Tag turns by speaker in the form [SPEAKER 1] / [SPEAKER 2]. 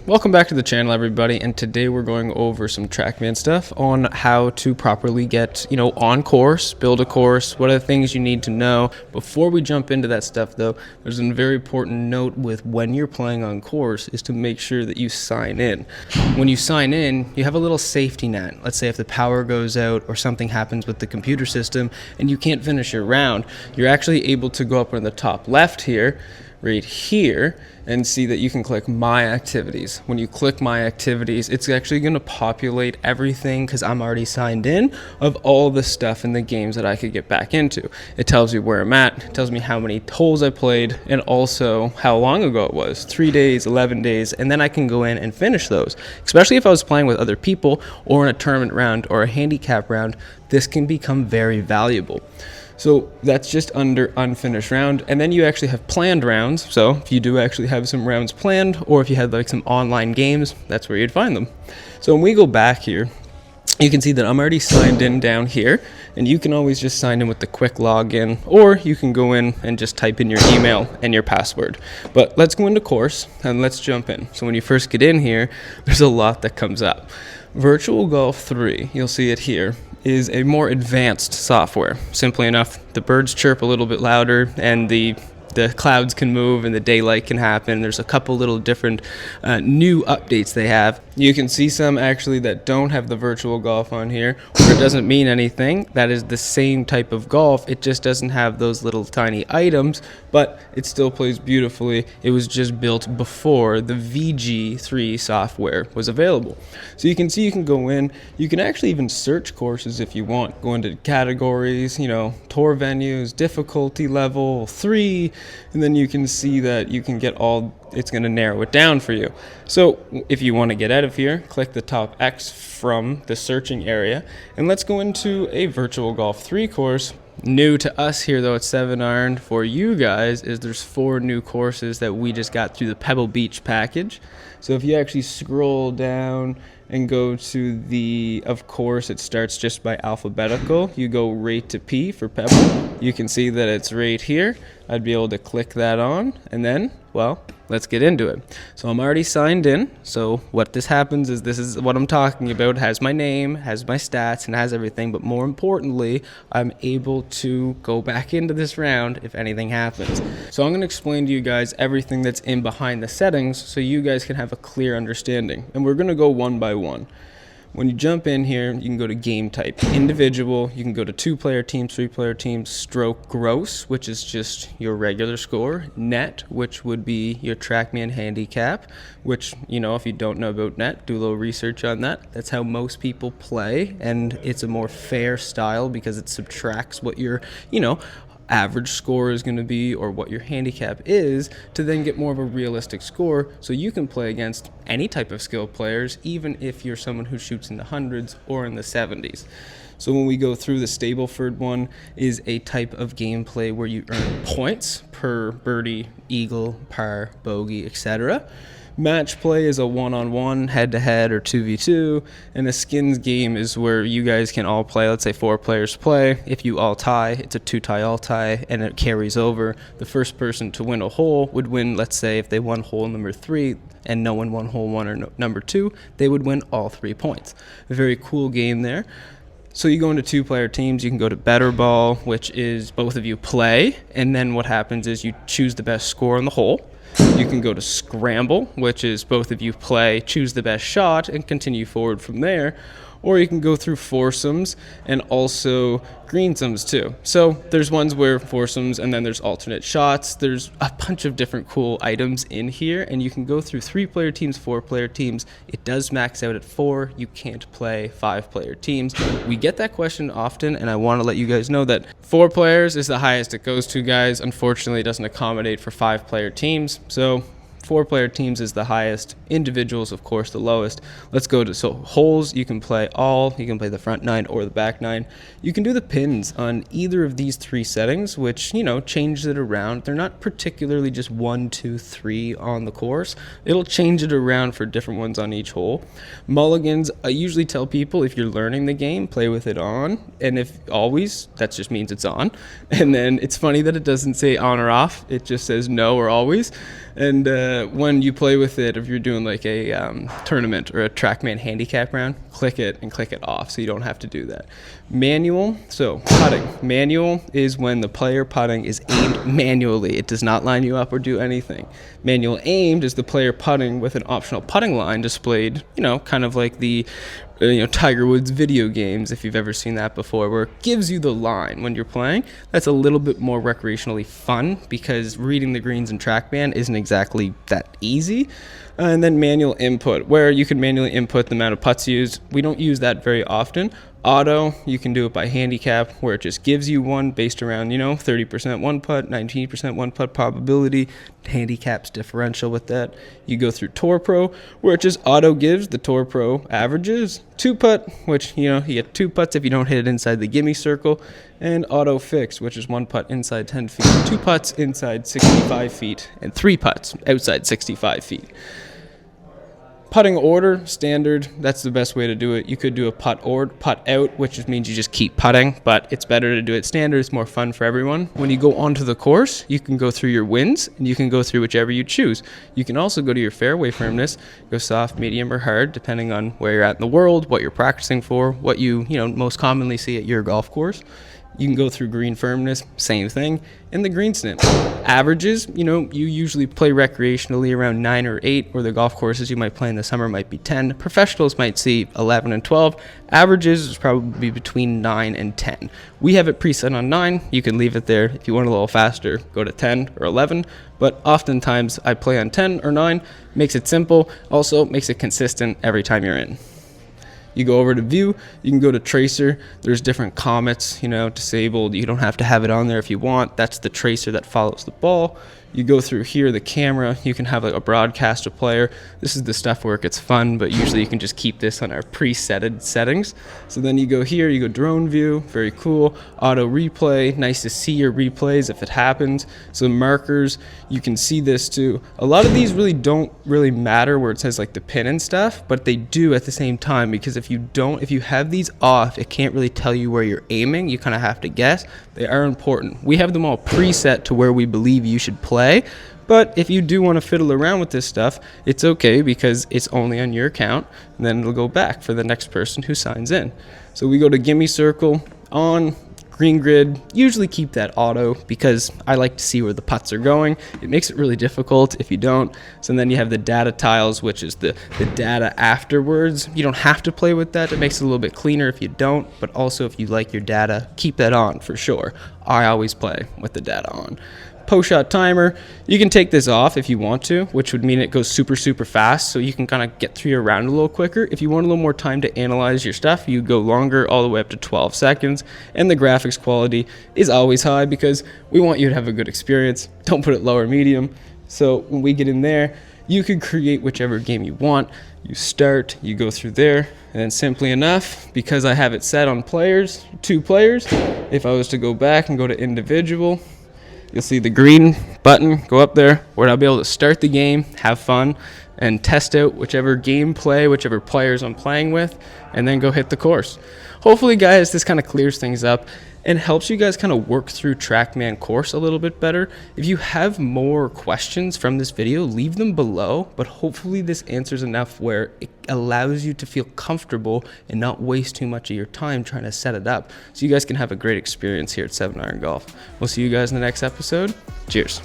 [SPEAKER 1] Welcome back to the channel, everybody, and today we're going over some Trackman stuff on how to properly get, on course, build a course, what are the things you need to know. Before we jump into that stuff, though, there's a very important note with when you're playing on course is to make sure that you sign in. When you sign in, you have a little safety net. Let's say if the power goes out or something happens with the computer system and you can't finish your round, you're actually able to go up on the top left here, right here, and see that you can click My Activities. When you click My Activities, it's actually going to populate everything, because I'm already signed in, of all the stuff in the games that I could get back into. It tells you where I'm at, it tells me how many holes I played, and also how long ago it was, 3 days, 11 days, and then I can go in and finish those. Especially if I was playing with other people, or in a tournament round, or a handicap round, this can become very valuable. So that's just under unfinished round, and then you actually have planned rounds. So if you do actually have some rounds planned, or if you had like some online games, that's where you'd find them. So when we go back here, you can see that I'm already signed in down here, and you can always just sign in with the quick login, or you can go in and just type in your email and your password. But let's go into course and let's jump in. So when you first get in here, there's a lot that comes up. Virtual Golf 3, you'll see it here, is a more advanced software. Simply enough, the birds chirp a little bit louder, and the clouds can move and the daylight can happen. There's a couple little different new updates they have. You can see some actually that don't have the virtual golf on here, or it doesn't mean anything. That is the same type of golf. It just doesn't have those little tiny items, but it still plays beautifully. It was just built before the VG3 software was available. So you can see you can go in, you can actually even search courses if you want. Go into categories, tour venues, difficulty level 3, and then you can see that you can get it's going to narrow it down for you. So if you want to get out of here, click the top X from the searching area, and let's go into a Virtual Golf 3 course. New to us here, though, at 7 Iron, for you guys, is there's 4 new courses that we just got through the Pebble Beach package. So if you actually scroll down and go to of course, it starts just by alphabetical. You go right to P for Pebble. You can see that it's right here. I'd be able to click that on, and then, well, let's get into it. So I'm already signed in. So what this happens is, this is what I'm talking about. It has my name, has my stats, and has everything. But more importantly, I'm able to go back into this round if anything happens. So I'm going to explain to you guys everything that's in behind the settings so you guys can have a clear understanding. And we're going to go one by one. When you jump in here, you can go to game type, individual, you can go to 2-player teams, 3-player teams, stroke gross, which is just your regular score, net, which would be your Trackman handicap, which, if you don't know about net, do a little research on that. That's how most people play, and it's a more fair style because it subtracts what your, average score is going to be, or what your handicap is, to then get more of a realistic score, so you can play against any type of skilled players, even if you're someone who shoots in the hundreds or in the 70s. So when we go through, the Stableford one is a type of gameplay where you earn points per birdie, eagle, par, bogey, etc. Match play is a one-on-one, head-to-head, or 2v2, and a skins game is where you guys can all play. Let's say 4 players play. If you all tie, it's a 2-tie all tie, and it carries over. The first person to win a hole would win. Let's say if they won hole number 3 and no one won hole 1 or number 2, they would win all 3 points. A very cool game there. So you go into 2-player teams, you can go to better ball, which is both of you play, and then what happens is you choose the best score on the hole. You can go to scramble, which is both of you play, choose the best shot, and continue forward from there. Or you can go through foursomes and also greensomes too. So there's ones where foursomes, and then there's alternate shots. There's a bunch of different cool items in here, and you can go through 3-player teams, 4-player teams. It does max out at 4. You can't play 5-player teams. We get that question often, and I want to let you guys know that 4 players is the highest it goes to, guys. Unfortunately, it doesn't accommodate for 5-player teams. So 4-player teams is the highest, individuals, of course, the lowest. Let's go to holes. You can play all, you can play the front 9 or the back 9. You can do the pins on either of these 3 settings, which, changes it around. They're not particularly just 1, 2, 3 on the course. It'll change it around for different ones on each hole. Mulligans, I usually tell people, if you're learning the game, play with it on, and if always, that just means it's on. And then it's funny that it doesn't say on or off. It just says no or always. And when you play with it, if you're doing like a tournament or a Trackman handicap round, click it and click it off so you don't have to do that. Manual, so putting. Manual is when the player putting is aimed manually. It does not line you up or do anything. Manual aimed is the player putting with an optional putting line displayed, kind of like the Tiger Woods video games, if you've ever seen that before, where it gives you the line when you're playing. That's a little bit more recreationally fun because reading the greens in Trackman isn't exactly that easy. And then manual input, where you can manually input the amount of putts used. We don't use that very often. Auto, you can do it by handicap, where it just gives you one based around, 30% one putt, 19% one putt probability. Handicap's differential with that. You go through Tour Pro, where it just auto gives the Tour Pro averages. Two putt, which, you get two putts if you don't hit it inside the gimme circle. And auto fix, which is one putt inside 10 feet, two putts inside 65 feet, and three putts outside 65 feet. Putting order, standard, that's the best way to do it. You could do a putt out, which just means you just keep putting, but it's better to do it standard. It's more fun for everyone. When you go onto the course, you can go through your wins, and you can go through whichever you choose. You can also go to your fairway firmness, go soft, medium, or hard, depending on where you're at in the world, what you're practicing for, what you most commonly see at your golf course. You can go through green firmness, same thing, and the green snip. Averages, you usually play recreationally around 9 or 8, or the golf courses you might play in the summer might be 10. Professionals might see 11 and 12. Averages is probably between 9 and 10. We have it preset on 9. You can leave it there. If you want a little faster, go to 10 or 11. But oftentimes I play on 10 or 9. Makes it simple. Also makes it consistent every time you're in. You go over to view, you can go to tracer. There's different comets, disabled. You don't have to have it on there if you want. That's the tracer that follows the ball. You go through here, the camera, you can have a broadcaster player. This is the stuff where it gets fun, but usually you can just keep this on our presetted settings. So then you go here, you go drone view, very cool. Auto replay, nice to see your replays if it happens. So markers, you can see this too. A lot of these don't really matter where it says like the pin and stuff, but they do at the same time, because if you have these off, it can't really tell you where you're aiming. You kind of have to guess. They are important. We have them all preset to where we believe you should play, but if you do want to fiddle around with this stuff, it's okay, because it's only on your account, and then it'll go back for the next person who signs in. So we go to gimme circle, on, green grid, usually keep that auto because I like to see where the putts are going. It makes it really difficult if you don't. So then you have the data tiles, which is the data afterwards. You don't have to play with that. It makes it a little bit cleaner if you don't, but also if you like your data, keep that on for sure. I always play with the data on. Post-shot timer, you can take this off if you want to, which would mean it goes super, super fast, so you can kind of get through your round a little quicker. If you want a little more time to analyze your stuff, you go longer, all the way up to 12 seconds. And the graphics quality is always high because we want you to have a good experience. Don't put it low or medium. So when we get in there, you can create whichever game you want. You start, you go through there, and then simply enough, because I have it set on players, 2 players, if I was to go back and go to individual, you'll see the green button go up there where I'll be able to start the game, have fun, and test out whichever gameplay, whichever players I'm playing with, and then go hit the course. Hopefully, guys, this kind of clears things up and helps you guys kind of work through Trackman course a little bit better. If you have more questions from this video, leave them below, but hopefully this answers enough where it allows you to feel comfortable and not waste too much of your time trying to set it up, so you guys can have a great experience here at 7 Iron Golf. We'll see you guys in the next episode. Cheers.